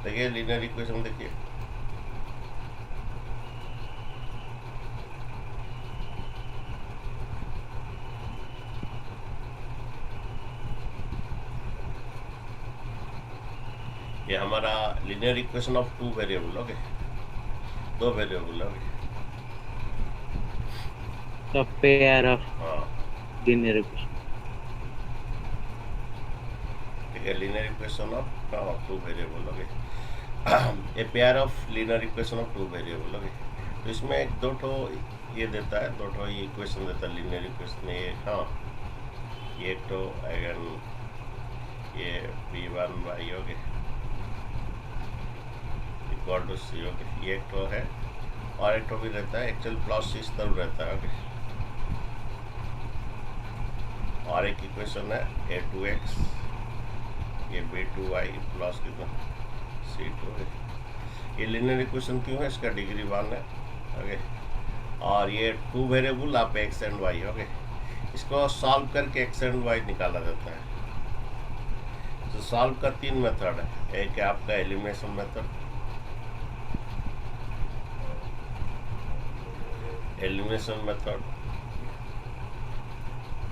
देखिए linear equation देखिए, ये हमारा linear equation of two variable. Okay, दो variable. Okay, A pair of हाँ linear equations. ठीक है, linear equation of two variable. Okay, a pair of linear equation of two variable. Okay, तो इसमें एक दो ठो ये देता है, दो ठो ये इक्वेशन देता है लीनियर इक्वेशन में। ये हाँ, ये एक तो अगेन ये v1 okay equal to C. Okay, ये एक तो है, और एक तो भी रहता है एक्चुअल प्लस इस तरफ रहता है। ओके, और एक इक्वेशन है a2x, ये b2y प्लस कितना c2 है। ये लीनियर इक्वेशन क्यों है, इसका डिग्री 1 है। ओके, और ये टू वेरिएबल आप एक्स एंड वाई। ओके, इसको सॉल्व करके एक्स एंड वाई निकाला जाता है। तो सॉल्व का तीन मेथड है, एक है आपका elimination method, elimination method.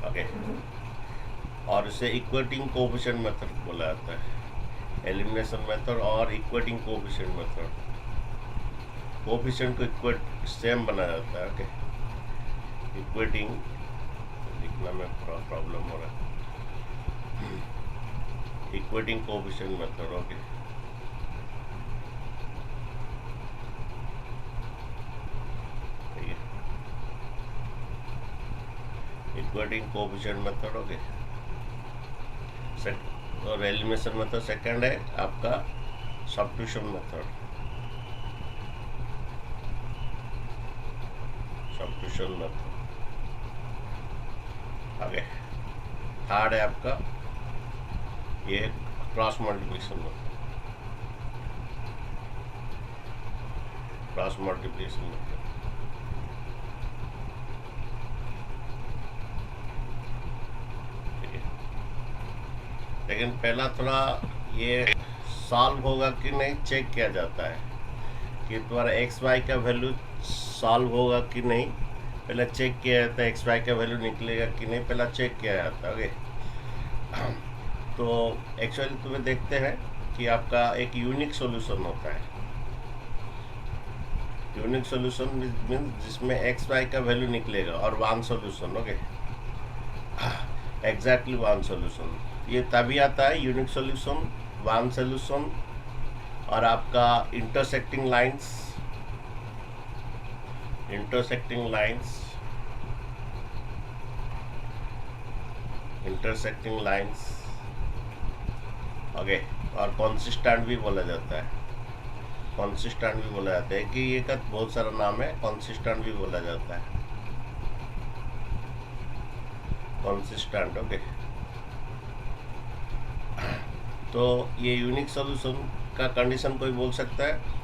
Okay, और इसे इक्वेटिंग कोएफिशिएंट मेथड बोला जाता है। एलिमिनेशन मेथड और इक्वेटिंग कोएफिशिएंट मेथड, कोएफिशिएंट को इक्वेट सेम बनाया जाता है। ओके, इक्वेटिंग लिखना में थोड़ा प्रॉब्लम हो रहा है, इक्वेटिंग कोएफिशिएंट मेथड। ओके, ठीक है, इक्वेटिंग कोएफिशिएंट मेथड। ओके, और एलिमिनेशन मेथड सेकंड है आपका सब्स्टिट्यूशन मेथड, सब्स्टिट्यूशन मेथड। आगे थर्ड है आपका ये cross multiplication method, cross multiplication method. ठीक है, लेकिन पहला थोड़ा ये सॉल्व होगा कि नहीं चेक किया जाता है कि तुम्हारा एक्स वाई का वैल्यू सॉल्व होगा कि नहीं, पहले चेक किया जाता है। एक्स वाई का वैल्यू निकलेगा कि नहीं, पहला चेक किया जाता है। ओके, तो एक्चुअली तुम्हें देखते हैं कि आपका एक यूनिक सॉल्यूशन होता है। यूनिक सॉल्यूशन मीन्स जिसमें एक्स वाई का वैल्यू निकलेगा और one solution. Okay, exactly one solution. ये तभी आता है यूनिक सॉल्यूशन, वन सॉल्यूशन, और आपका intersecting lines, intersecting lines, intersecting lines. Okay, और कॉन्सिस्टेंट भी बोला जाता है, कॉन्सिस्टेंट भी बोला जाता है कि ये का बहुत सारा नाम है, कॉन्सिस्टेंट भी बोला जाता है, कॉन्सिस्टेंट। ओके, तो ये यूनिक सॉल्यूशन का कंडीशन कोई बोल सकता है?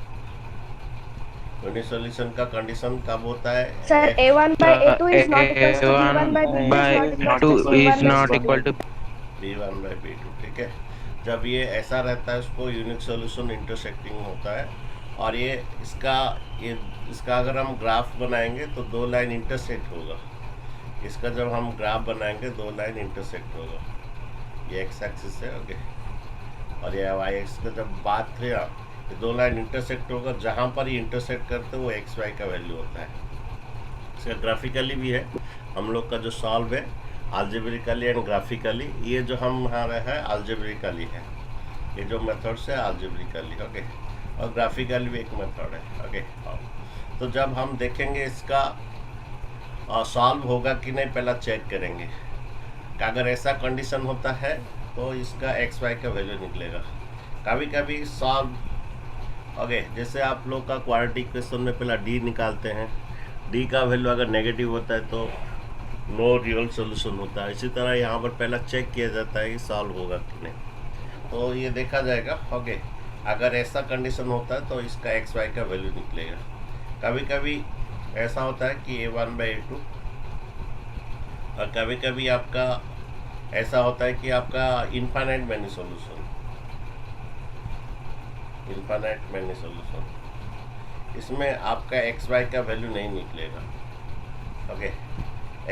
यूनिक सॉल्यूशन का कंडीशन कब होता है? Sir, A1 by A2 is not equals to B1 by A1 B2 is not by equals to 2 is C1 by not C2. equal to b1/b2। ठीक है, जब ये ऐसा रहता है उसको यूनिक सॉल्यूशन इंटरसेक्टिंग होता है। और ये इसका अगर हम ग्राफ बनाएंगे तो दो लाइन इंटरसेक्ट होगा। इसका जब हम ग्राफ बनाएंगे दो लाइन इंटरसेक्ट होगा, ये एक्स एक्सिस है। ओके, और ये वाई एक्स का जब बात किया, ये दो लाइन इंटरसेक्ट होगा, जहाँ पर ये इंटरसेक्ट करते वो एक्स वाई का वैल्यू होता है। इसका ग्राफिकली भी है, हम लोग का जो सॉल्व है अलजेब्रिकली एंड ग्राफिकली। ये जो हम यहाँ है अलजेब्रिकली है, ये जो मेथड्स है अलजेब्रिकली। ओके, और ग्राफिकली भी एक मेथड है। ओके, तो जब हम देखेंगे इसका सॉल्व होगा कि नहीं, पहला चेक करेंगे कि अगर ऐसा कंडीशन होता है तो इसका एक्स वाई का वैल्यू निकलेगा। कभी कभी सॉल्व ओके, जैसे आप लोग का क्वाड्रेटिक इक्वेशन में पहला डी निकालते हैं, डी का वैल्यू अगर नेगेटिव होता है तो नो रियल सोल्यूशन होता है। इसी तरह यहाँ पर पहला चेक किया जाता है कि सॉल्व होगा कि नहीं, तो ये देखा जाएगा। ओके, अगर ऐसा कंडीशन होता है तो इसका एक्स वाई का वैल्यू निकलेगा। कभी कभी ऐसा होता है कि A1/A2, और कभी कभी आपका ऐसा होता है कि आपका infinite many solution, infinite many solution, इसमें आपका एक्स वाई का वैल्यू नहीं निकलेगा। ओके,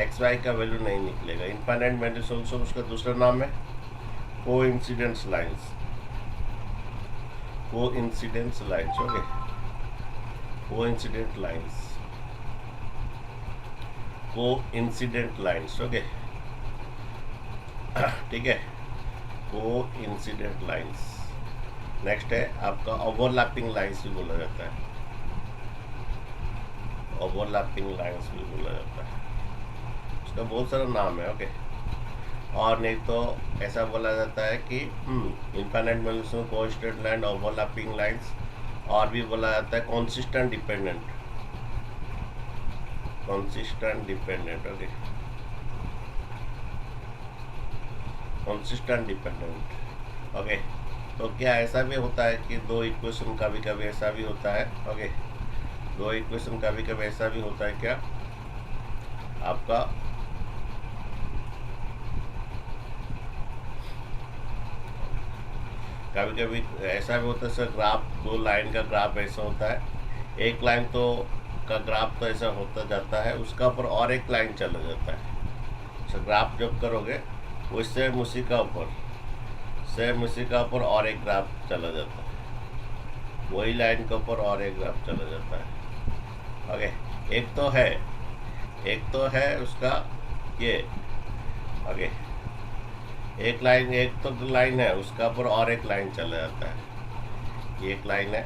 एक्स वाई का वैल्यू नहीं निकलेगा। इनफाइनाइट मैनी सोल्यूशन उसका दूसरा नाम है coincidence lines, coincidence lines. Okay, coincident lines, coincident lines. Okay, ठीक है, कोइंसिडेंट लाइंस। नेक्स्ट है आपका ओवरलैपिंग लाइंस भी बोला जाता है, ओवरलैपिंग लाइंस भी बोला जाता है, उसका बहुत सारा नाम है। ओके, और नहीं तो ऐसा बोला जाता है कि infinite many coincident line, overlapping lines, और भी बोला जाता है consistent dependent, consistent dependent. Okay, consistent dependent. Okay, तो क्या ऐसा भी होता है कि दो इक्वेशन कभी कभी ऐसा भी होता है। ओके, दो इक्वेशन कभी कभी ऐसा भी होता है क्या आपका कभी कभी ऐसा भी होता है सर, ग्राफ दो लाइन का ग्राफ ऐसा होता है, एक लाइन तो का ग्राफ तो ऐसा होता जाता है, उसका ऊपर और एक लाइन चला जाता है। सर ग्राफ जब करोगे वो सेम उसी का ऊपर, सेम उसी का ऊपर और एक ग्राफ चला जाता है, वही लाइन के ऊपर और एक ग्राफ चला जाता है। ओके, एक तो है उसका ये। ओके, एक तो लाइन है, उसका ऊपर और एक लाइन चला जाता है, ये एक लाइन है।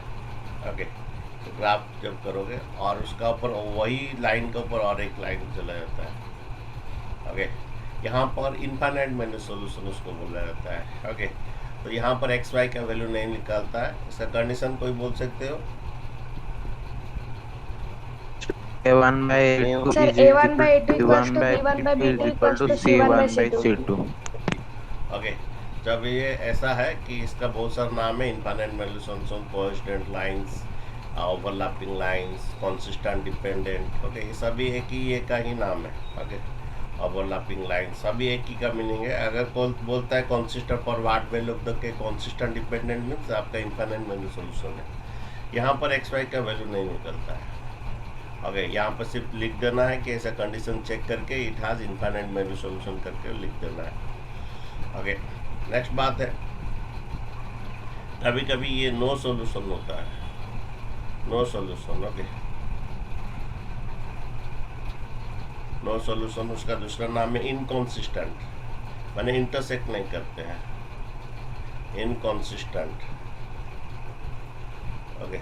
ओके, तो ग्राफ जब करोगे और उसका ऊपर वही लाइन के ऊपर और एक लाइन चला जाता है। ओके, यहाँ पर इनफाइनाइट मैनी सोल्यूशन उसको बोला जाता है। ओके, तो यहाँ पर एक्स वाई का वैल्यू नहीं निकालता है, इसका कंडीशन कोई बोल सकते हो? A1 by A2 Sir, is A1 by equal A2 to equals B1 to by B1 by B2 is B2 equal equals to to C1 by C1 by C2. C2. Okay, जब ये ऐसा है कि इसका बहुत सारा नाम है, infinite many solution, coincident lines, overlapping lines, consistent dependent. Okay, ये सभी एक का ही नाम है। ओके, ओवरलैपिंग लाइन सभी एक ही का मीनिंग है। अगर कोई बोलता है consistent for what value of the के कंसिस्टेंट डिपेंडेंट मीन्स आपका इनफाइनाइट मैनी सोल्यूशन है। यहाँ पर एक्स वाई का वैल्यू नहीं निकलता है। ओके, यहाँ पर सिर्फ लिख देना है कि ऐसा कंडीशन चेक करके it has infinite many solution करके लिख देना है। ओके, नेक्स्ट बात है, कभी कभी ये नो सॉल्यूशन होता है, no solution. Okay, no solution उसका दूसरा नाम है इनकॉन्सिस्टेंट, माने इंटरसेक्ट नहीं करते हैं, इनकॉन्सिस्टेंट। Okay,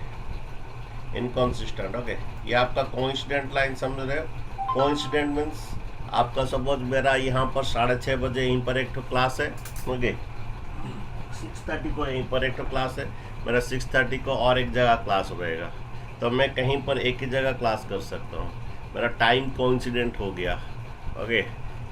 inconsistent. ओके, ये आपका कोइंसिडेंट लाइन समझ रहे हो? कोइंसिडेंट मीन्स आपका सपोज मेरा यहाँ पर 6:30 बजे यहीं पर एक क्लास है। ओके, 6:30 को यहीं पर एक क्लास है, मेरा 6:30 को और एक जगह क्लास रहेगा, तो मैं कहीं पर एक ही जगह क्लास कर सकता हूँ, मेरा टाइम कोइंसिडेंट हो गया। ओके,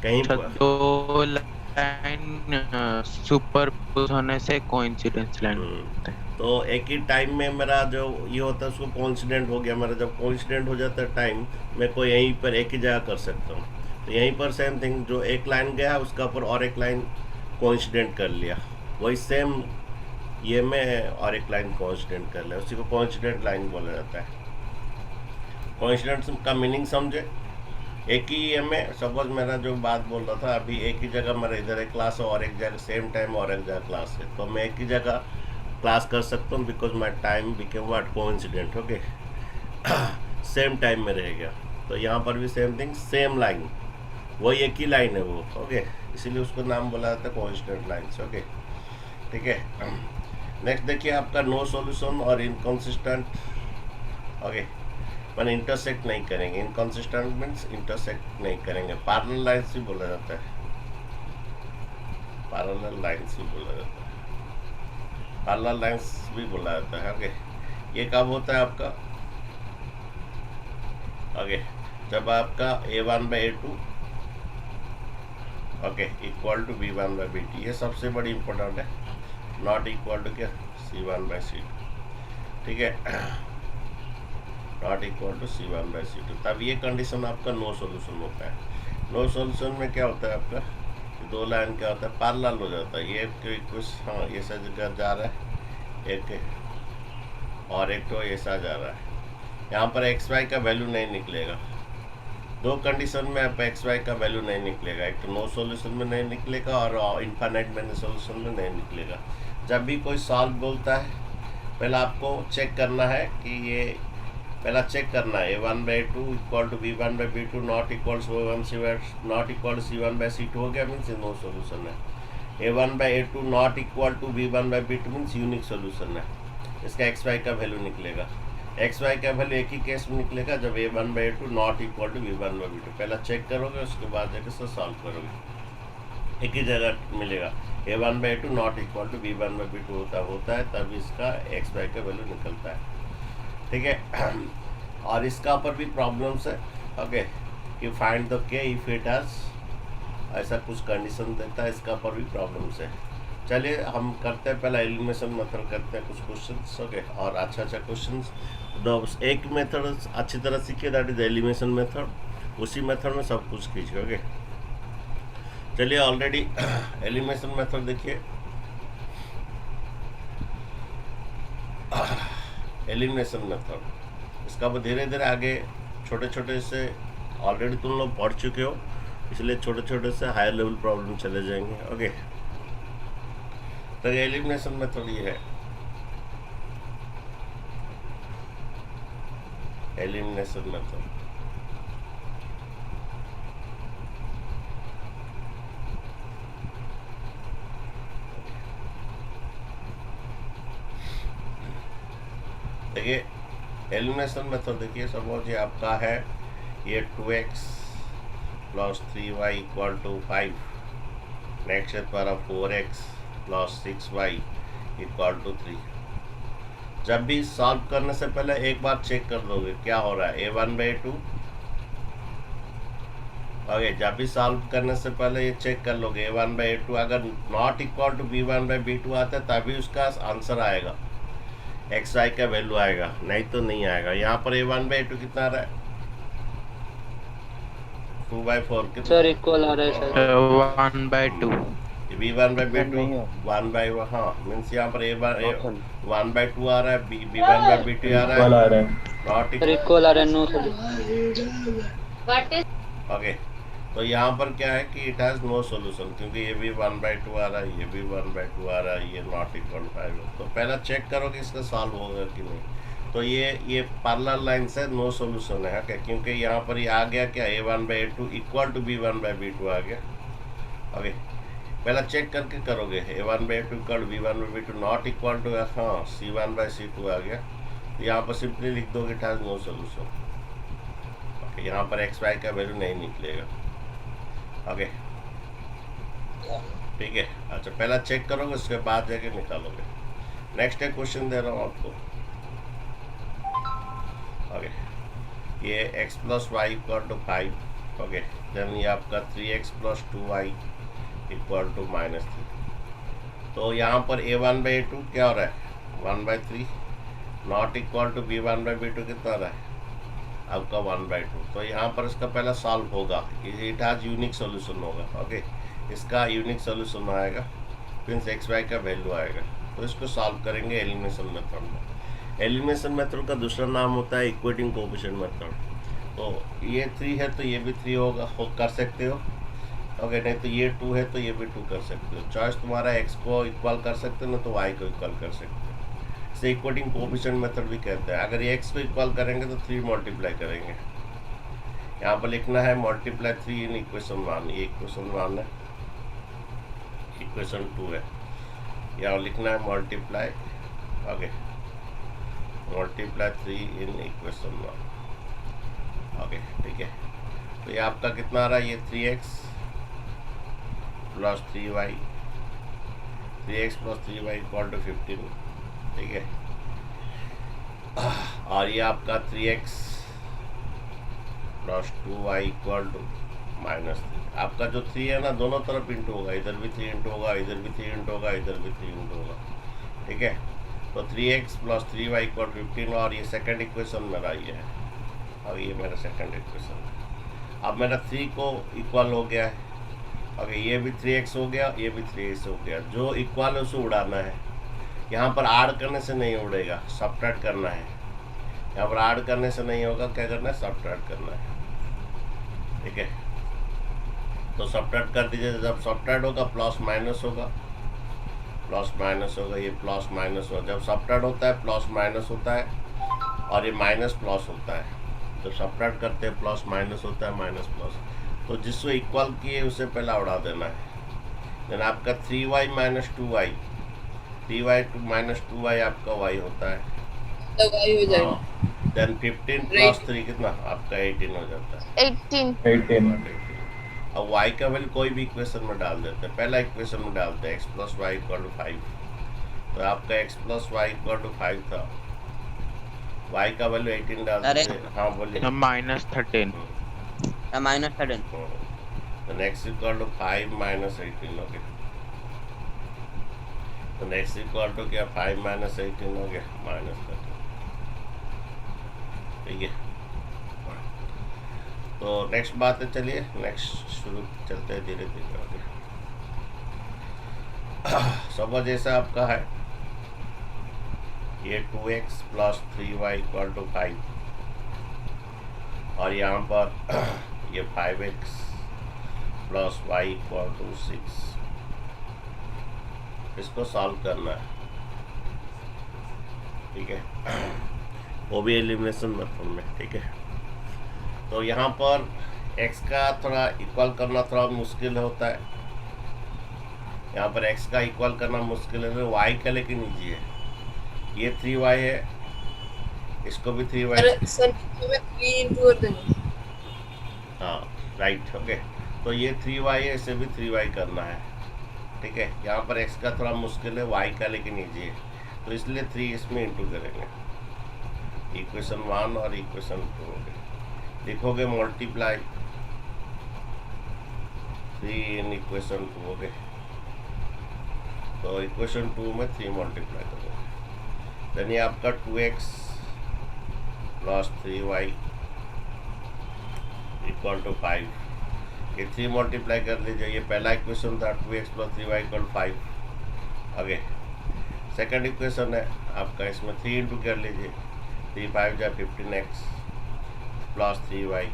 कहीं पर दो लाइन सुपरपोज होने से कोइंसिडेंस लाइन होता है। तो एक ही टाइम में मेरा जो ये होता है उसको कोइंसिडेंट हो गया। मेरा जब कोइंसिडेंट हो जाता है टाइम, मैं को यहीं पर एक ही जगह कर सकता हूँ। तो यहीं पर सेम थिंग, जो एक लाइन गया उसका ऊपर और एक लाइन कोइंसिडेंट कर लिया, वही सेम ये में और एक लाइन कोइंसिडेंट कर लिया, उसी को कोइंसिडेंट लाइन बोला जाता है। कोइंसिडेंट का मीनिंग समझे, एक ही में सपोज मेरा जो बात बोल रहा था अभी, एक ही जगह मेरा इधर एक क्लास है और एक जगह सेम टाइम और एक जगह क्लास है, तो मैं एक ही जगह क्लास कर सकता हूँ because my time became what coincident. Okay, same time में रहेगा। तो यहाँ पर भी सेम थिंग, सेम लाइन, वही एक ही लाइन है वो। ओके, इसीलिए उसको नाम बोला जाता है कोइंसिडेंट लाइन्स। ओके, ठीक है। नेक्स्ट देखिए आपका नो सॉल्यूशन और इनकॉन्सिस्टेंट। ओके, मैंने इंटरसेक्ट नहीं करेंगे, इनकॉन्सिस्टेंट मीन्स इंटरसेक्ट नहीं करेंगे। पैरेलल लाइन्स भी बोला जाता है, पैरेलल लाइन्स भी बोला जाता है, पैरेलल लाइन्स भी बोला जाता है। ओके, ये कब होता है आपका? ओके, जब आपका A1 by A2 okay equal to B1 by B2, ये सबसे बड़ी इंपॉर्टेंट है, नॉट इक्वल टू क्या C1 by C2, ठीक है, not equal to C1 by C2, तब ये कंडीशन आपका नो सॉल्यूशन होता है। नो सॉल्यूशन में क्या होता है आपका, दो लाइन क्या होता है, पैरेलल हो जाता है। ये कुछ हाँ ये सब जगह जा रहा है, एक और एक तो ऐसा जा रहा है। यहाँ पर एक्स वाई का वैल्यू नहीं निकलेगा। दो कंडीशन में आप एक्स वाई का वैल्यू नहीं निकलेगा, एक तो नो सॉल्यूशन में नहीं निकलेगा और इनफाइनाइट मैनी सॉल्यूशन में नहीं निकलेगा। जब भी कोई सॉल्व बोलता है पहले आपको चेक करना है कि ये पहला चेक करना है a1/2 equal to b1/b2 not equal not equal c1 by c2 हो गया, मीन्स नो सॉल्यूशन है। a1/a2 not equal to b1/b2 means unique solution है। इसका एक्स वाई का वैल्यू निकलेगा। एक्स वाई का वैल्यू एक ही केस में निकलेगा जब a1/a2 not equal to b1/b2। पहला चेक करोगे उसके बाद जाकर से सॉल्व करोगे, एक ही जगह मिलेगा। a1/a2 not equal to b1/b2 होता है तब इसका एक्स वाई का वैल्यू निकलता है, ठीक है। और इसका ऊपर भी प्रॉब्लम्स है, ओके, कि फाइंड द के इफ इट हैज, ऐसा कुछ कंडीशन देता है, इसका ऊपर भी प्रॉब्लम्स है। चलिए हम करते हैं, पहला एलिमिनेशन मेथड करते हैं कुछ क्वेश्चंस, ओके, और अच्छा क्वेश्चंस। एक मेथड अच्छी तरह सीखिए, दैट इज एलिमिनेशन मेथड। उसी मेथड में सब कुछ कीजिए, ओके। चलिए ऑलरेडी एलिमिनेशन मेथड देखिए। एलिमिनेशन मेथड इसका अब धीरे धीरे आगे छोटे छोटे से ऑलरेडी तुम लोग पढ़ चुके हो, इसलिए छोटे छोटे से हायर लेवल प्रॉब्लम चले जाएंगे, ओके। तो एलिमिनेशन मेथड ये है, एलिमिनेशन मेथड। देखिए एलिमिनेशन मेथड देखिए, सपोज ये आपका है ये 2x plus 3y equal to 5, next है तुम्हारा 4x plus 6y equal to 3। जब भी सॉल्व करने से पहले एक बार चेक कर दोगे क्या हो रहा है, a1/2, ओके। जब भी सॉल्व करने से पहले ये चेक कर लोगे a1/2, अगर नॉट इक्वल टू b1/b2 आता है तभी उसका आंसर आएगा, एक्स वाई का वैल्यू आएगा, नहीं तो नहीं आएगा। यहाँ पर a1/2 कितना आ रहा है, 2/4 कितना सर इक्वल आ रहा है सर 1/2 b1/b2 1/1, हाँ, मीन्स यहाँ पर 1/2 आ रहा है, b1/b2 आ रहा है, नॉट सर इक्वल आ रहा है, नो सर। ओके। तो यहाँ पर क्या है कि इट हैज़ नो सॉल्यूशन, क्योंकि ये भी 1/2 आ रहा है, ये भी 1/2 आ रहा है, ये नॉट इक्वल 5 है। तो पहला चेक करो कि इसका सॉल्व होगा कि नहीं। तो ये पैरेलल लाइन से नो सॉल्यूशन है, ओके, क्योंकि यहाँ पर ये आ गया क्या, a1/2 इक्वल टू b1/b2 आ गया, ओके। पहला चेक करके करोगे a1/2 equal b1/b2 not equal to, हाँ, c1/c2 आ गया। तो यहाँ पर सिंपली लिख दोगे it has no solution, okay. यहाँ पर एक्स वाई का वैल्यू नहीं निकलेगा, ओके, ठीक है। अच्छा, पहला चेक करोगे उसके बाद जाके निकालोगे। नेक्स्ट एक क्वेश्चन दे रहा हूँ आपको, ओके। ये x plus Y equal to 5, okay. Then ये आपका 3x plus 2y equal to -3। तो यहाँ पर a1/2 क्या हो रहा है, 1/3, नॉट इक्वल टू b1/b2 कितना हो रहा है आपका 1/2। तो यहाँ पर इसका पहला सॉल्व होगा, इट हैज यूनिक सॉल्यूशन होगा, ओके। इसका यूनिक सॉल्यूशन आएगा, मीन्स एक्स वाई का वैल्यू आएगा। तो इसको सॉल्व करेंगे एलिमिनेशन मेथड में। एलिमिनेशन मेथड का दूसरा नाम होता है इक्वेटिंग कोएफिशिएंट मेथड। तो ये 3 है तो ये भी 3 होगा, कर सकते हो, ओके। नहीं तो ये 2 है तो ये भी 2 कर सकते हो। चॉइस तुम्हारा, x को इक्वल कर सकते हो ना तो y को इक्वल कर सकते हो। इसे इक्वेटिंग कोएफिशिएंट मेथड भी कहते हैं। अगर ये x को इक्वल करेंगे तो 3 मल्टीप्लाई करेंगे। यहाँ पर लिखना है मल्टीप्लाई 3 इन इक्वेशन 1, ये इक्वेशन 1 है, इक्वेशन 2 है। यहाँ लिखना है multiply, okay, multiply 3 in equation 1, okay, ठीक है। तो ये आपका कितना आ रहा है, ये 3x plus 3y, 3x plus 3y equal to 15, ठीक है। और ये आपका 3x plus 2y equal to -3। आपका जो 3 है ना दोनों तरफ इंटू होगा, इधर भी 3 इंटू होगा, इधर भी 3 इंटू होगा, इधर भी 3 इंटू होगा, ठीक है। तो 3x प्लस 3y इक्वल 15, और ये सेकंड इक्वेशन मेरा ये है, और ये मेरा सेकंड इक्वेशन है। अब मेरा 3 को इक्वल हो गया है, ओके। ये भी 3x हो गया, ये भी 3x हो गया। जो इक्वल है उसे उड़ाना है, यहाँ पर ऐड करने से नहीं उड़ेगा, सब्ट्रैक्ट करना है। यहाँ पर ऐड करने से नहीं होगा, क्या करना है, सब्ट्रैक्ट करना है। ठीक है, तो सब्ट्रैक्ट कर दीजिए। जब सब्ट्रैक्ट होगा प्लस माइनस होगा, प्लस माइनस होगा, ये प्लस माइनस होगा। जब सब्ट्रैक्ट होता है प्लस माइनस होता है, और ये माइनस प्लस होता है। जब सब्ट्रैक्ट करते हैं प्लस माइनस होता है, माइनस प्लस। तो जिसको इक्वल किए उसे पहला उड़ा देना है। देन आपका 3y minus 2y, 3y minus 2y आपका y होता है। तब आई हो जाएगा। देन 15 प्लस 3 कितना आपका 18 हो जाता है। 18 अब y का वैल्यू कोई भी इक्वेशन में डाल देते हैं। पहला इक्वेशन में डालते हैं x plus Y equal to 5। तो आपका x plus Y equal to 5 था, y का वैल्यू 18 डाल अरे। दीजिए। हाँ बोलिए। -13 -13 तो नेक्स्ट इक्वल टू 5 माइनस 18 हो गया। तो नेक्स्ट इक्वल टू क्या, 5 माइनस 18 हो गया, माइनस 13। ठीक है, तो नेक्स्ट बात है, चलिए नेक्स्ट शुरू चलते हैं धीरे धीरे आगे। सपोज जैसा आपका है ये 2x plus 3y equal to 5, और यहाँ पर ये 5x plus Y equal to 6। इसको सॉल्व करना है। ठीक है, वो भी एलिमिनेशन मेथड में। ठीक है, तो यहाँ पर x का थोड़ा इक्वल करना थोड़ा मुश्किल होता है। यहाँ पर x का इक्वल करना मुश्किल है, y का लेकिन ईजी है। ये 3y है, इसको भी 3y। अरे सर में 3 इंटू कर देंगे। हाँ राइट, ओके। तो ये 3y है, इसे भी 3y करना है। ठीक है, यहाँ पर x का थोड़ा मुश्किल है, y का लेकिन ईजी है, तो इसलिए 3 इसमें इंटू करेंगे। इक्वेशन 1 और इक्वेशन 2 हो गए। लिखोगे मल्टीप्लाई 3 इन इक्वेशन 2 हो गए। तो इक्वेशन 2 में 3 मल्टीप्लाई करोगे। देन ये आपका 2x plus 3y equal to 5। ये 3 मल्टीप्लाई कर लीजिए। ये पहला इक्वेशन था 2x प्लस 3y इक्वल 5। आगे सेकंड इक्वेशन है आपका, इसमें 3 इंटू कर लीजिए। 3 5 जा 15x plus 3y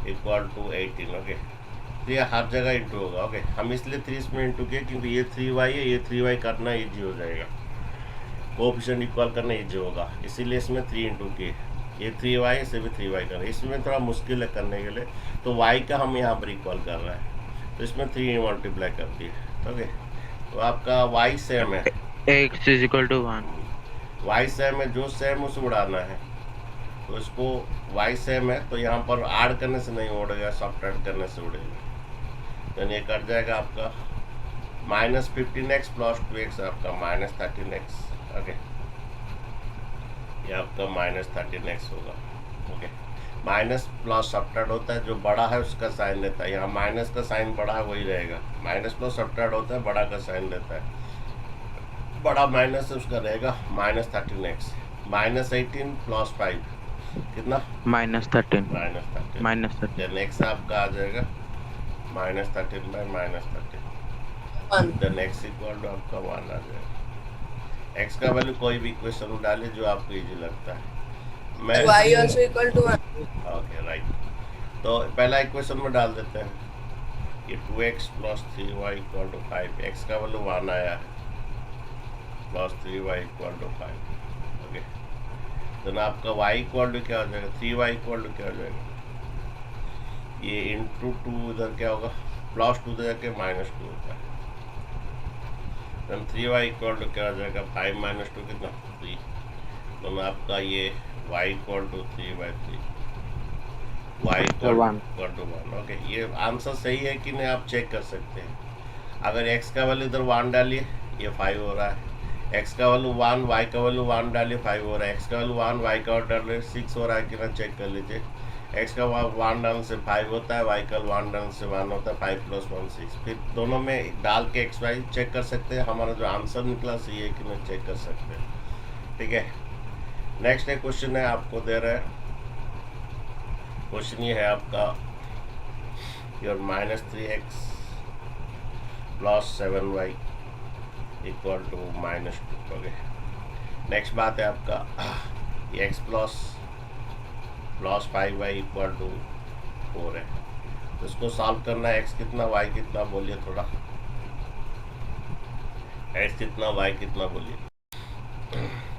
equal to 18। Okay, तो ये हर जगह इंटू होगा। ओके, हम इसलिए 3 इसमें इंटू किए क्योंकि ये 3y है, ये 3y करना ईजी हो जाएगा, कोएफिशिएंट इक्वल करना ईजी होगा, इसीलिए इसमें 3 इंटू किए। ये 3y, इसे भी 3y करना, इसमें थोड़ा मुश्किल है करने के लिए, तो y का हम यहाँ पर इक्वल कर रहे हैं, तो इसमें 3 मल्टीप्लाई कर दिए। ओके, तो आपका y सेम है, x = 1। y सेम है, जो सेम उसे उड़ाना है। तो इसको y सेम है, तो यहाँ पर ऐड करने से नहीं उड़ेगा, सब्ट्रैक्ट करने से उड़ेगा। तो ये कट जाएगा आपका -15x प्लस 2x आपका -13x। ओके, ये आपका -13x होगा। ओके, माइनस प्लस सब्ट्रैक्ट होता है, जो बड़ा है उसका साइन देता है। यहाँ माइनस का साइन बड़ा है वही रहेगा, माइनस प्लस सब्ट्रैक्ट होता है, बड़ा का साइन देता है। बड़ा माइनस है उसका रहेगा -13x। -18 प्लस 5 कितना, -13 -13। देन x आपका आ जाएगा -13 by -13। Then x equal to आपका 1 आ जाएगा। x का वैल्यू कोई भी इक्वेशन में डालिए जो आपको इजी लगता है। मैं y also equal to 1। Okay right, तो पहला इक्वेशन में डाल देते हैं। ये 2x plus 3y equal to 5, x का वैल्यू 1 आया है, plus 3y equal to 5। Okay, then आपका y इक्वल टू क्या हो जाएगा, 3y इक्वल टू क्या हो जाएगा, ये इंटू 2 इधर क्या होगा, प्लस 2 इधर के -2 होता है। देन 3y इक्वल टू क्या हो जाएगा, 5 - 2 कितना, 3। तो आपका ये y equal to 3/3, y equal to 1। Okay, ये आंसर सही है कि नहीं आप चेक कर सकते हैं। अगर x का वैल्यू इधर 1 डालिए, ये 5 हो रहा है। x का वैल्यू 1, y का वैल्यू 1 डालिए, 5 हो रहा है। x का वैल्यू 1, y का डालिए 6 हो रहा है कि ना, चेक कर लीजिए। x का 1 डालने से 5 होता है, y का 1 डालने से 1 होता है, 5 + 1 6। फिर दोनों में डाल के x y चेक कर सकते हैं, हमारा जो आंसर निकला सही है कि नहीं चेक कर सकते हैं। ठीक है, नेक्स्ट एक क्वेश्चन है, आपको दे रहे हैं क्वेश्चन, ये है आपका your -3x plus 7y equal to -2। Okay, next बात है आपका x plus 5y equal to 4 है। तो इसको सॉल्व करना है। एक्स कितना वाई कितना बोलिए थोड़ा, एक्स कितना वाई कितना बोलिए।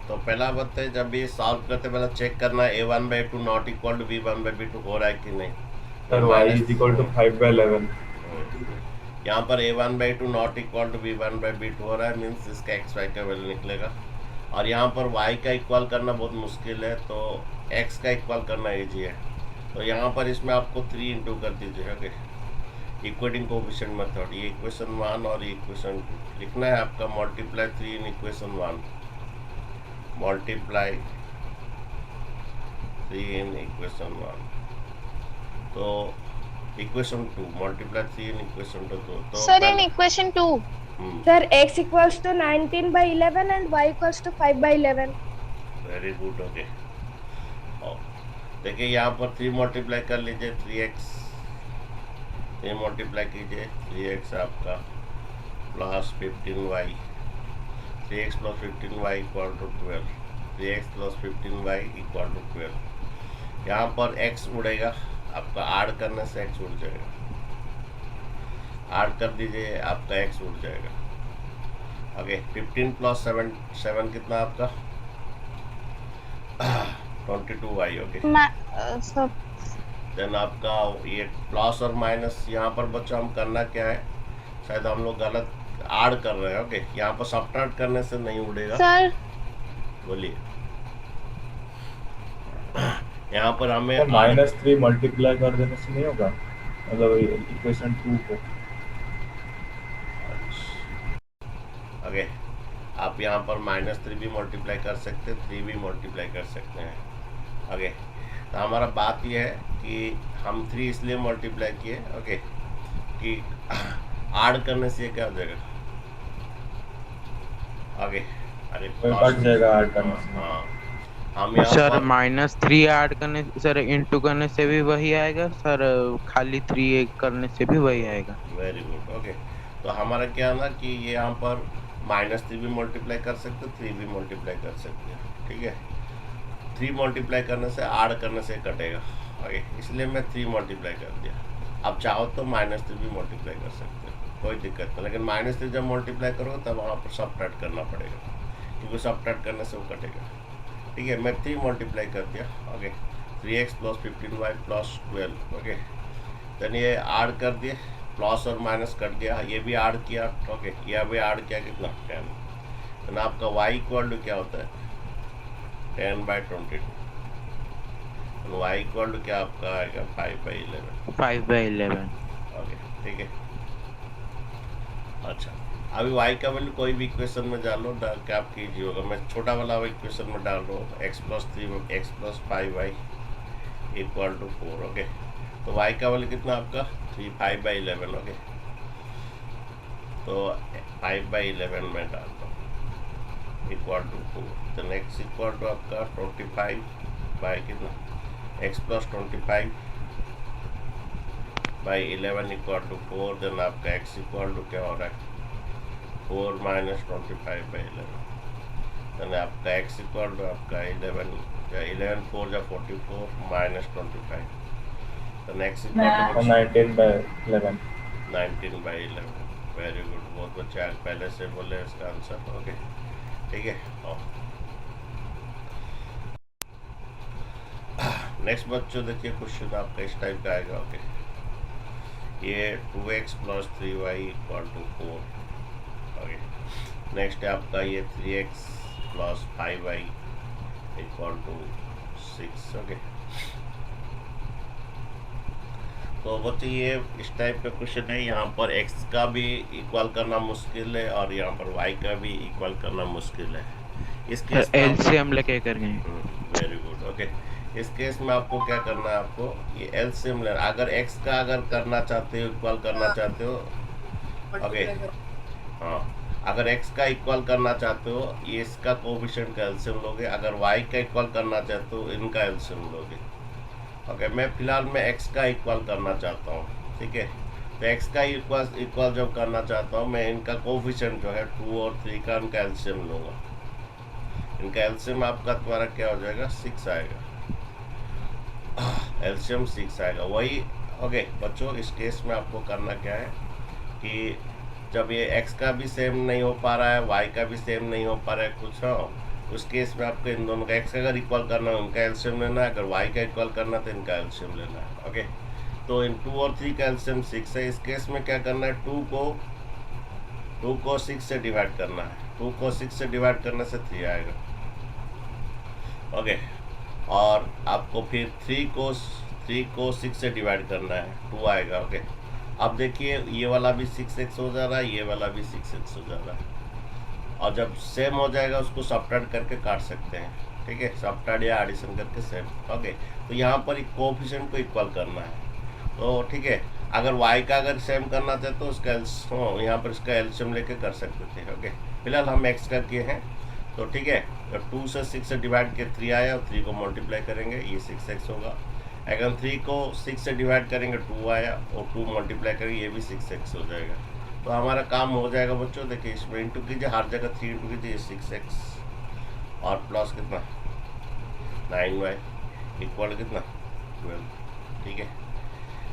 तो पहला बात है, जब ये सॉल्व करते पहले चेक करना है a1/2 not equal to b1/b2 हो रहा है कि नहीं। Sir y is equal to 5/11। यहाँ पर a1/2 not equal to b1/b2 हो रहा है, मीन्स इसका एक्स वाई का वैल्यू निकलेगा। और यहाँ पर y का इक्वल करना बहुत मुश्किल है, तो x का इक्वल करना ईजी है। तो यहाँ पर इसमें आपको 3 इंटू कर दीजिए। ओके, इक्वेटिंग कोएफिशिएंट मेथड, ये इक्वेशन 1 और ये इक्वेशन 2 लिखना है आपका। Multiply 3 in equation 1, multiply 3 in equation 1, तो इक्वेशन 2 मल्टीप्लाई 3 इन इक्वेशन 2। तो Sir, in equation 2. Sir, x equals to 19/11 and y equals to 5/11. Very good. Okay, देखिए यहाँ पर 3 मल्टीप्लाई कर लीजिए, 3x 3 मल्टीप्लाई कीजिए, 3x आपका plus 15y, 3x plus 15y equal to 12, 3x plus 15y equal to 12। यहाँ पर x उड़ेगा आपका, ऐड करने से x उड़ जाएगा, ऐड कर दीजिए आपका x उड़ जाएगा। ओके, 15 प्लस 7 कितना आपका 22y। ओके, Sir, देन आपका ये प्लस और माइनस यहाँ पर बच्चों हम करना क्या है, शायद हम लोग गलत ऐड कर रहे हैं। ओके, यहाँ पर सब्ट्रैक्ट करने से नहीं उड़ेगा। sir, बोलिए, यहाँ पर हमें -3 मल्टीप्लाई कर देने से नहीं होगा, मतलब इक्वेशन 2 को। ओके, आप यहाँ पर -3 भी मल्टीप्लाई कर सकते हैं, 3 भी मल्टीप्लाई कर सकते हैं। ओके, तो हमारा बात यह है कि हम 3 इसलिए मल्टीप्लाई किए, ओके, कि ऐड करने से क्या हो जाएगा आगे, अरे कट जाएगा ऐड करने से। हाँ, हम यहाँ सर पर -3 ऐड करने, सर इंटू करने से भी वही आएगा सर, खाली 3 करने से भी वही आएगा। Very good. ओके, तो हमारा क्या है ना कि ये यहाँ पर -3 भी मल्टीप्लाई कर सकते, 3 भी मल्टीप्लाई कर सकते हैं। ठीक है, 3 मल्टीप्लाई करने से ऐड करने से कटेगा। ओके, इसलिए मैं 3 मल्टीप्लाई कर दिया। अब चाहो तो -3 भी मल्टीप्लाई कर सकते हो, कोई दिक्कत नहीं, लेकिन -3 जब मल्टीप्लाई करोगे तब वहाँ पर सब्ट्रैक्ट करना पड़ेगा, क्योंकि सब्ट्रैक्ट करने से वो कटेगा। ठीक है, मैं 3 मल्टीप्लाई कर दिया। Okay, 3x plus 15y plus 12। Okay, then ये ऐड कर दिए, प्लस और माइनस कट गया, ये भी ऐड किया। ओके, यह भी ऐड किया, कितना 10। देन आपका y इक्वल टू क्या होता है 10/22, y इक्वल टू क्या आपका आएगा 5/11। 5/11। ओके, ठीक है। अच्छा, अभी y का वैल्यू कोई भी इक्वेशन में डाल लो, डाल के आप कीजिए होगा। मैं छोटा वाला इक्वेशन में डाल रहा हूँ, x plus 5y equal to 4। Okay, तो y का वैल्यू कितना आपका 5/11। ओके, तो 5/11 में डाल दो इक्वल टू 4। तो नेक्स्ट इक्वल टू आपका 25 बाई कितना x plus 25 by 11 equal to 4। Then आपका x इक्वल टू क्या हो रहा है 4 माइनस 25/11। देन आपका x इक्वल टू आपका 11 4 जा 44 माइनस 25। तो next equal to 19/11। 19/11। Very good, बहुत बच्चे आज पहले से बोले इसका आंसर। ओके, ठीक है। नेक्स्ट बच्चों देखिए, क्वेश्चन आपका इस टाइप का आएगा। ओके, ये 2x plus 3y equal to 4। Okay, next है आपका ये 3x plus 5y equal to 6। Okay, तो बच्चे ये इस टाइप का क्वेश्चन है। यहाँ पर x का भी इक्वल करना मुश्किल है और यहाँ पर y का भी इक्वल करना मुश्किल है। इस केस में एलसीएम लेके करेंगे। Very good. ओके, इस केस में आपको क्या करना है, आपको ये एलसीएम लेना। अगर x का अगर करना चाहते हो, इक्वल करना चाहते हो, ओके, हाँ, अगर x का इक्वल करना चाहते हो, ये इसका कोएफिशिएंट का एलसीएम लोगे। अगर y का इक्वल करना चाहते हो, इनका एलसीएम लोगे। ओके, मैं फिलहाल मैं x का इक्वल करना चाहता हूँ। ठीक है, तो x का इक्वल जब करना चाहता हूँ मैं, इनका कोफिशिएंट जो है 2 और 3 का इनका एलसीएम लूँगा। इनका एलसीएम आपका तुम्हारा क्या हो जाएगा, 6 आएगा। एलसीएम 6 आएगा वही। ओके बच्चों, इस केस में आपको करना क्या है कि जब ये x का भी सेम नहीं हो पा रहा है, y का भी सेम नहीं हो पा रहा है कुछ, हाँ, उस केस में आपको इन दोनों का x का अगर इक्वल करना है उनका एलसीएम लेना है, अगर y का इक्वल करना है तो इनका एलसीएम लेना है। ओके, तो इन 2 और 3 का एलसीएम 6 है। इस केस में क्या करना है, 2 को 6 से डिवाइड करना है। 2 को 6 से डिवाइड करने से 3 आएगा। ओके, और आपको फिर 3 को 6 से डिवाइड करना है, 2 आएगा। ओके, अब देखिए ये वाला भी 6x हो जा रहा है, ये वाला भी 6x हो जा रहा है, और जब सेम हो जाएगा उसको सब्ट्रैक्ट करके काट सकते हैं। ठीक है, सब्ट्रैक्ट या एडिशन करके सेम। ओके, तो यहाँ पर कोएफिशिएंट को इक्वल करना है। तो ठीक है, अगर y का अगर सेम करना चाहे तो उसका यहाँ पर इसका एलसीएम लेके कर सकते थे। ओके, फिलहाल हम x का किए हैं, तो ठीक है, तो 2 से 6 से डिवाइड के 3 आया, और 3 को मल्टीप्लाई करेंगे, ये 6x होगा। अगर 3 को 6 से डिवाइड करेंगे 2 आया, और 2 मल्टीप्लाई करेंगे, ये भी 6x हो जाएगा। तो हमारा काम हो जाएगा बच्चों। देखिए इसमें इंटू कीजिए, हर जगह 3 इंटू कीजिए, 6x और प्लस कितना 9y इक्वल कितना 12। ठीक है,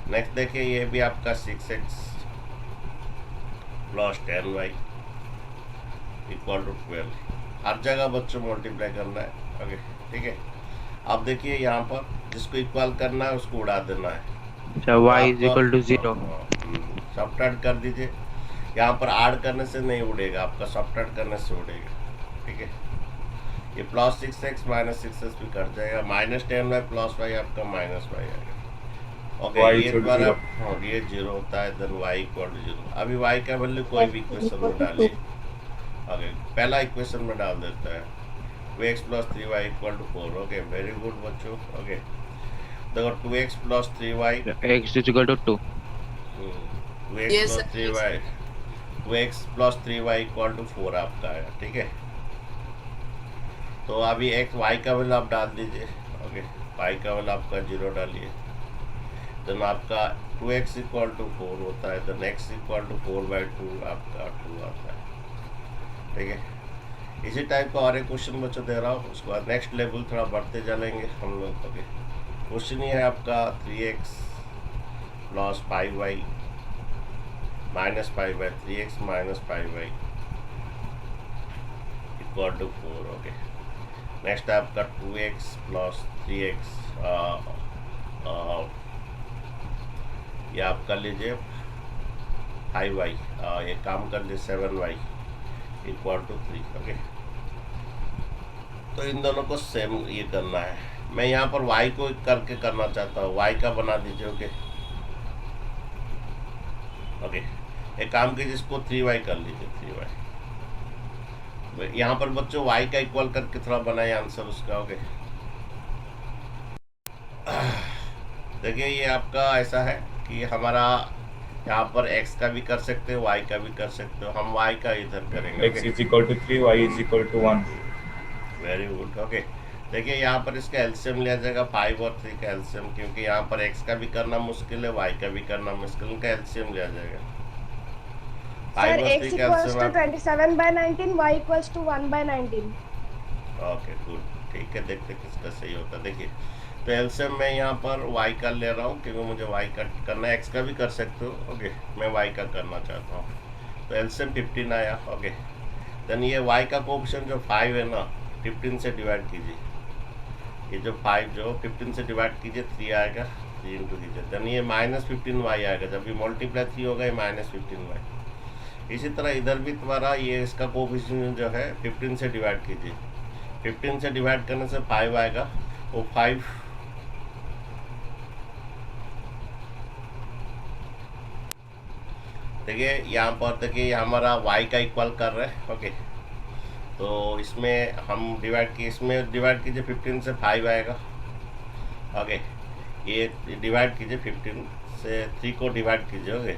नेक्स्ट देखिए ये भी आपका 6x plus 10y equal to 12। हर जगह बच्चों मल्टीप्लाई करना है। ओके, ठीक है, अब देखिए यहाँ पर जिसको इक्वल करना है उसको उड़ा देना है। अच्छा, y is equal to 0। Subtract कर दीजिए। यहाँ पर ऐड करने से नहीं उड़ेगा, आपका सब्ट्रैक्ट करने से उड़ेगा। ठीक है, ये प्लस 6x माइनस 6x भी कट जाएगा, माइनस 10y प्लस y आपका माइनस y आएगा। ओके, ये द्वारा ये 0 होता है, देन y इक्वल टू 0। अभी y का वैल्यू कोई भी इक्वेशन में डालिए। ओके, पहला इक्वेशन में डाल देता है 2x plus 3y equal to 4। Okay, very good बच्चों। ओके, देखो 2x plus 3y x is equal to 2। 2x Yes, plus sir. 3y 2x plus 3y equal to 4 आपका आया। ठीक है, तो अभी x y का वैल्यू आप डाल दीजिए। ओके, y का वैल्यू आपका 0 डालिए, देन आपका 2x इक्वल टू 4 होता है, देन x इक्वल टू 4/2 आपका 2 आता है। ठीक है, इसी टाइप का और एक क्वेश्चन बच्चों दे रहा हूँ, उसके बाद नेक्स्ट लेवल थोड़ा बढ़ते चलेंगे हम लोग। ओके, क्वेश्चन ये है आपका 3x plus 5y minus 5y, 3x minus 5y equal to 4। Okay, next है आपका 2x प्लस 3x, ये आप कर लीजिए 5y, ये काम कर लीजिए 7y इक्वल टू 3। ओके, तो इन दोनों को सेम ये करना है। मैं यहाँ पर y को करके करना चाहता हूँ, y का बना दीजिए। ओके, ओके, एक काम कीजिए, इसको 3y कर लीजिए, 3y। यहाँ पर बच्चों y का इक्वल करके थोड़ा बनाए आंसर उसका। ओके, देखिए ये आपका ऐसा है कि हमारा यहाँ पर x का भी कर सकते हो, y का भी कर सकते हो। हम y का इधर करेंगे। x is equal to 3, y is equal to 1। Very good. Okay, देखिए यहाँ पर इसका एलसीएम लिया जाएगा 5 और 3 का एलसीएम, क्योंकि यहाँ पर x का भी करना मुश्किल है, y का भी करना मुश्किल, उनका एलसीएम लिया जाएगा। Sir, x equals to 27/19, y equals to 1/19. Okay good, ठीक है, देखते किसका सही होता है। देखिए तो एलसीएम मैं यहाँ पर y का ले रहा हूँ, क्योंकि मुझे y का करना है, x का भी कर सकते हो। ओके, मैं y का करना चाहता हूँ, तो एलसीएम 15 आया। ओके, देन ये y का कोएफिशिएंट जो 5 है ना, 15 से डिवाइड कीजिए, ये जो 5 जो 15 से डिवाइड कीजिए, 3 आएगा, 3 इंटू कीजिए, देन ये माइनस 15y आएगा। जब ये मल्टीप्लाई 3 होगा, ये माइनस 15y। इसी तरह इधर भी तुम्हारा ये इसका कोएफिशिएंट जो है 15 से डिवाइड कीजिए, 15 से डिवाइड करने से 5 आएगा, वो 5 देखिए यहाँ पर देखिए हमारा y का इक्वल कर रहे हैं। ओके, तो इसमें हम डिवाइड की, इसमें डिवाइड कीजिए 15 से 5 आएगा। ओके, ये डिवाइड कीजिए 15 से 3 को डिवाइड कीजिए। ओके,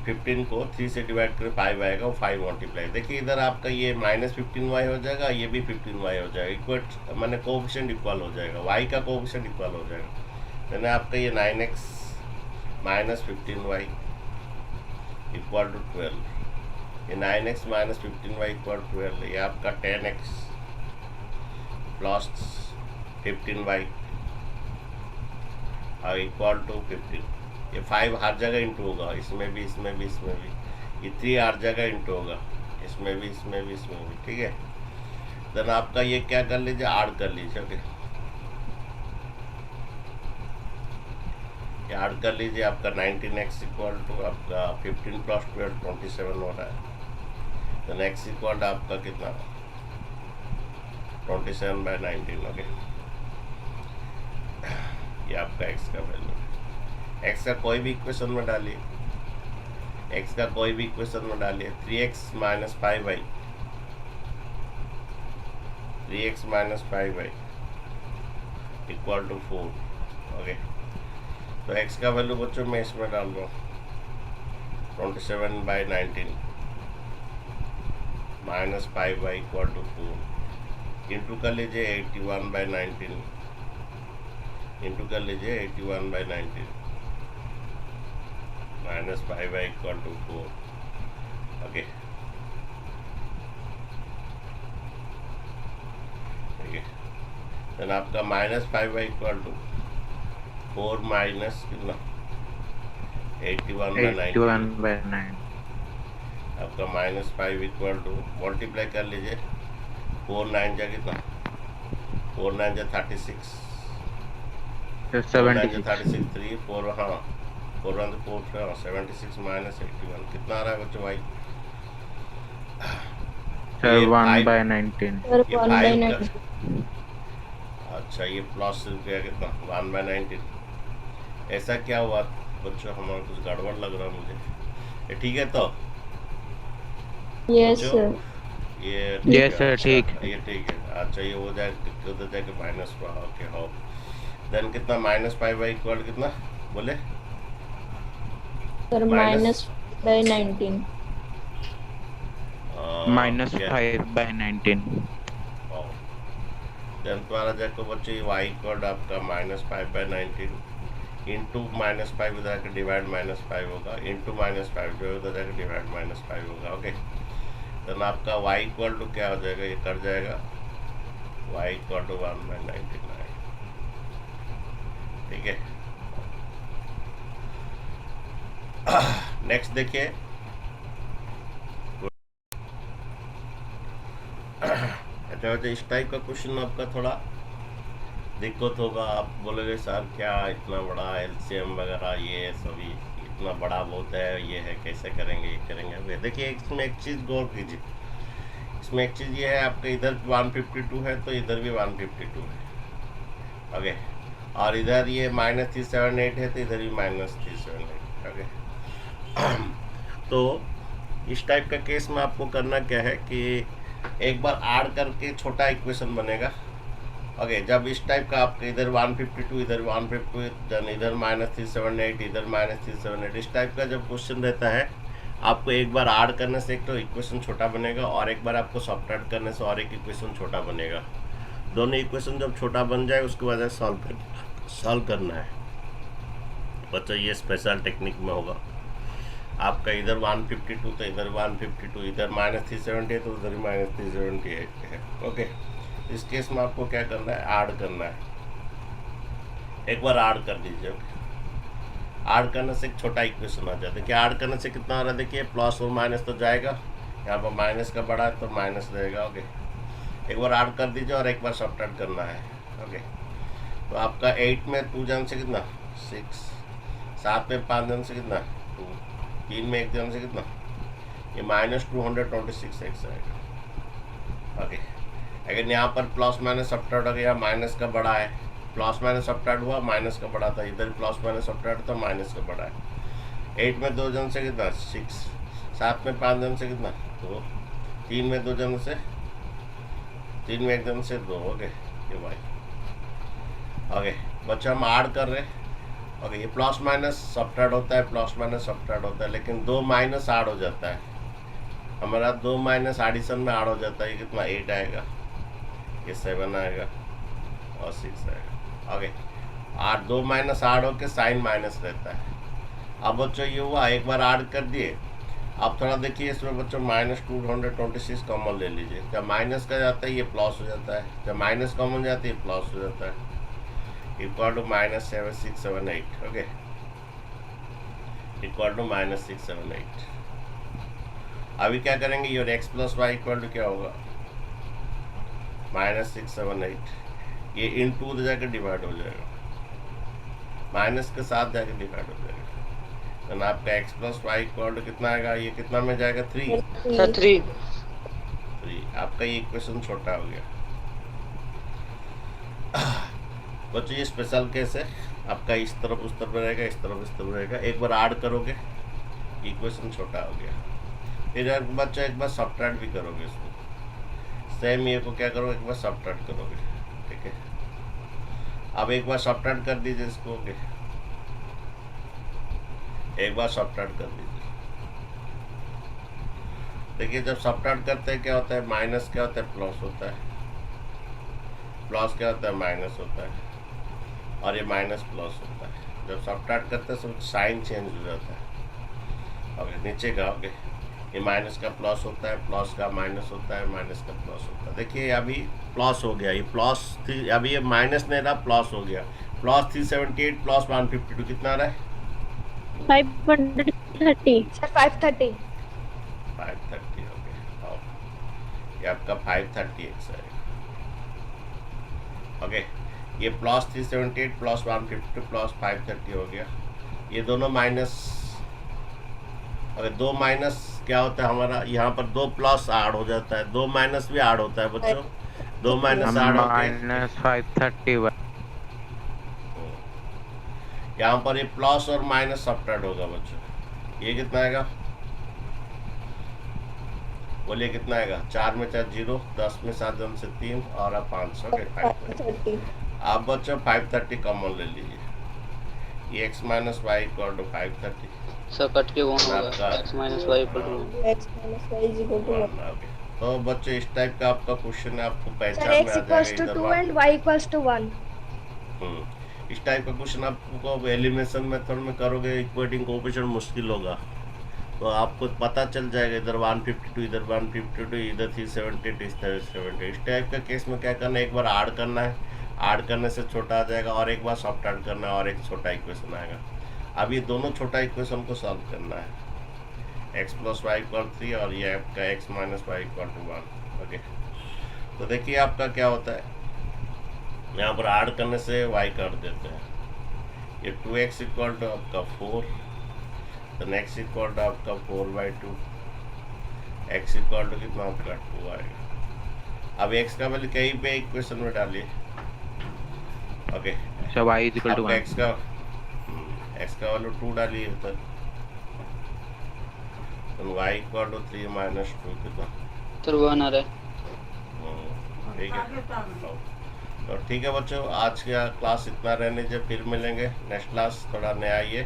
15 को 3 से डिवाइड करें 5 आएगा, वो 5 मल्टीप्लाई। देखिए इधर आपका ये माइनस 15y हो जाएगा, ये भी 15y हो जाएगा, इक्वल मैंने कोएफिशिएंट इक्वल हो जाएगा, y का कोएफिशिएंट इक्वल हो जाएगा। मैंने आपका ये 9x minus 15y equal to 12, ये 9x minus 15y equal to 12, ये आपका 10x प्लस 15y और इक्वल टू 15, ये 5 हर जगह इंटू होगा, इसमें भी इसमें भी इसमें भी, ये 3 हर जगह इंटू होगा, इसमें भी इसमें भी इसमें भी, ठीक है। देन आपका ये क्या कर लीजिए, ऐड कर लीजिए, ओके, ऐड कर लीजिए, आपका 19x इक्वल टू आपका 15 प्लस 12 27 हो रहा है। देन x इक्वल आपका कितना 27/19, ओके, ये आपका x का वैल्यू है। x का कोई भी इक्वेशन में डालिए, x का कोई भी इक्वेशन में डालिए, 3x minus 5y, 3x minus 5y equal to 4, okay. तो x का वैल्यू बच्चों मैं इसमें डाल रहा हूँ 27/19 minus 5y equal to 4, into कर लीजिए 81/19, इंटू कर लीजिए 81/19 minus 5y equal to 4, okay, ठीक है। देन आपका minus 5y equal to 4 minus कितना 81/9, आपका माइनस 5 इक्वल टू मल्टीप्लाई कर लीजिए, 4 9 जा कितना 4 9 जा 36, 4 9 जा 36, 3 4 हाँ 4 1 4 76 माइनस 81 कितना आ रहा है बच्चों भाई? सर 1/19, सर ये 1/19, अच्छा ये प्लस गया कितना 1/19, ऐसा क्या हुआ बच्चों, हमारा कुछ गड़बड़ लग रहा है मुझे, ये ठीक है तो यस बच्चों, सर, ये Yes, sir, अच्छा, ठीक। ये ठीक है, अच्छा ये हो जाएगा उधर जाके माइनस, ओके हो। देन कितना माइनस 5y इक्वल कितना बोले, सर माइनस -5/19, माइनस 5/19, देन तुम्हारा जाके बच्चे ये y इक्वल आपका माइनस 5/19 इंटू माइनस 5 उधर जाके डिवाइड माइनस 5 होगा, इंटू माइनस 5 जो उधर जाके डिवाइड माइनस 5 होगा, ओके। देन आपका y इक्वल टू क्या हो जाएगा, ये कर जाएगा y इक्वल टू 1/99, ठीक है। नेक्स्ट देखिए, अच्छा इस टाइप का क्वेश्चन आपका थोड़ा दिक्कत होगा, आप बोलोगे सर क्या इतना बड़ा एलसीएम वगैरह ये सभी इतना बड़ा बहुत है, ये है कैसे करेंगे, ये करेंगे। देखिए इसमें एक चीज़ गौर कीजिए, इसमें एक चीज़ ये है, आपका इधर 152 है तो इधर भी 152 है, ओके, और इधर ये -378 है तो इधर भी -378, ओके। तो इस टाइप का केस में आपको करना क्या है कि एक बार ऐड करके छोटा इक्वेशन बनेगा, ओके। जब इस टाइप का आपका इधर 152 इधर 150 देन इधर -378 इधर -378 इस टाइप का जब क्वेश्चन रहता है, आपको एक बार ऐड करने से एक तो इक्वेशन छोटा बनेगा और एक बार आपको सब्ट्रैक्ट करने से और एक इक्वेशन छोटा बनेगा। दोनों इक्वेशन जब छोटा बन जाए उसके बाद सॉल्व करना है बच्चों, ये स्पेशल टेक्निक में होगा। आपका इधर 152 तो इधर 152, इधर -370 है तो उधर -378 है, ओके। इस केस में आपको क्या करना है, ऐड करना है, एक बार ऐड कर दीजिए, ऐड करने से एक छोटा इक्वेशन आ जाता है। देखिए ऐड करने से कितना आ रहा है, देखिए प्लस और माइनस तो जाएगा, यहाँ पर माइनस का बड़ा है तो माइनस रहेगा, ओके। एक बार ऐड कर दीजिए और एक बार सब्ट्रैक्ट करना है, ओके। तो आपका 8 में 2 जन से कितना 6, 7 में 5 जन से कितना 2, 3 में 1 जन से कितना, ये -226x आएगा, ओके। अगर यहाँ पर प्लस माइनस सब्ट्रैक्ट हो गया, माइनस का बड़ा है, प्लस माइनस सब्ट्रैक्ट हुआ, माइनस का बड़ा था, इधर प्लस माइनस सब्ट्रैक्ट था, माइनस का बड़ा है। 8 में 2 जन से कितना 6, 7 में 5 जन से कितना 2, 3 में 2 जन से 3 में 1 जन से 2, ओके। ये भाई ओके बच्चा हम ऐड कर रहे हैं, ओके। ये प्लस माइनस सब्ट्रैक्ट होता है, प्लस माइनस सब्ट्रैक्ट होता है, लेकिन 2 माइनस ऐड हो जाता है हमारा, 2 माइनस एडिशन में ऐड हो जाता है, ये कितना 8 आएगा, ये 7 आएगा और 6 आएगा, ओके। 8 2 माइनस ऐड होकर साइन माइनस रहता है। अब बच्चों ये हुआ, एक बार ऐड कर दिए आप थोड़ा देखिए इसमें बच्चों -226 कॉमन ले लीजिए। जब माइनस का जाता है ये प्लस हो जाता है, जब माइनस कॉमन जाती है प्लस हो जाता है, equal to -7678। Okay, equal to -678। अभी क्या करेंगे, your x plus Y equal to क्या होगा, -678। ये इन टू जाकर डिवाइड हो जाएगा, माइनस के साथ जाकर डिवाइड हो जाएगा। तो आपका x plus Y equal to कितना आएगा, ये कितना में जाएगा 3। सर 3 आपका ये इक्वेशन छोटा हो गया। बच्चों ये स्पेशल केस है, आपका इस तरफ उस तरफ रहेगा, इस तरफ इस तरफ रहेगा। एक बार ऐड करोगे इक्वेशन छोटा हो गया। फिर बच्चा एक बार सब्ट्रैक्ट भी करोगे इसको, सेम ये को क्या करोगे, एक बार सब्ट्रैक्ट करोगे। ठीक है, अब एक बार सब्ट्रैक्ट कर दीजिए इसको। ओके, एक बार सब्ट्रैक्ट कर दीजिए। देखिए जब सब्ट्रैक्ट करते हैं क्या होता है, माइनस क्या होता है, प्लस होता है, प्लस क्या होता है, माइनस होता है, और ये माइनस प्लस होता है। जब सब्ट्रैक्ट करते हैं सब साइन चेंज हो जाता है। ओके, नीचे का ओके, ये माइनस का प्लस होता है, प्लस का माइनस होता है, माइनस का प्लस होता है। देखिए अभी प्लस हो गया, ये प्लस थी, अभी ये माइनस नहीं रहा, प्लस हो गया। प्लस 378 प्लस 152 कितना आ रहा है, 530. सर 530. 530। ओके, ये आपका 530x है। ओके, ये प्लस 378 प्लस 152 प्लस 530 हो गया। ये दोनों माइनस, अगर दो माइनस क्या होता है हमारा, यहाँ पर दो प्लस ऐड हो जाता है, दो माइनस भी ऐड होता है बच्चों, दो माइनस ऐड होते हैं। -531। यहाँ पर ये प्लस और माइनस सब्ट्रैक्ट होगा बच्चों। ये कितना आएगा, बोलिए कितना आएगा, 4 में 4 0, 10 में 7 जन से 3 और अब 500 के 530। आप बच्चों 530 कॉमन ले लीजिए। ये x minus y equal to 530। Sir cut के 1 होगा, आपका- x minus y equal to x minus y is equal to 1. तो बच्चों इस टाइप का आपका क्वेश्चन है, आपको Sir, पहचान x में आ equals जाएगा to इधर 2 बात। and y equals to 1. इस टाइप का क्वेश्चन आपको एलिमिनेशन मेथड में करोगे, इक्वेटिंग कोएफिशिएंट मुश्किल होगा, तो आपको पता चल जाएगा इधर 152, इधर 152, इधर 378, इस तरह 70। इस टाइप का केस में क्या करना है, एक बार ऐड करना है, ऐड करने से छोटा आ जाएगा, और एक बार सब्ट्रैक्ट करना है और एक छोटा इक्वेशन आएगा। अब ये दोनों छोटा इक्वेशन को सॉल्व करना है, x प्लस वाई इक्वल 3 और ये आपका x minus y equal to 1। Okay, तो देखिए आपका क्या होता है, यहाँ पर ऐड करने से y कर देते हैं। ये 2x इक्वल टू आपका 4, तो नेक्स्ट इक्वल टू आपका 4/2, x इक्वल टू कितना आपका 2 आएगा। अब x का वैल्यू कहीं पे इक्वेशन में डालिए। ओके, सब y इक्वल टू आपका 1। x का वैल्यू 2 डालिए उधर, तो y इक्वल टू 3 माइनस 2 कितना, सर 1 आ रहा है। ठीक है। तो ठीक है बच्चों, आज का क्लास इतना रहने दीजिए, फिर मिलेंगे नेक्स्ट क्लास, थोड़ा नया आइए।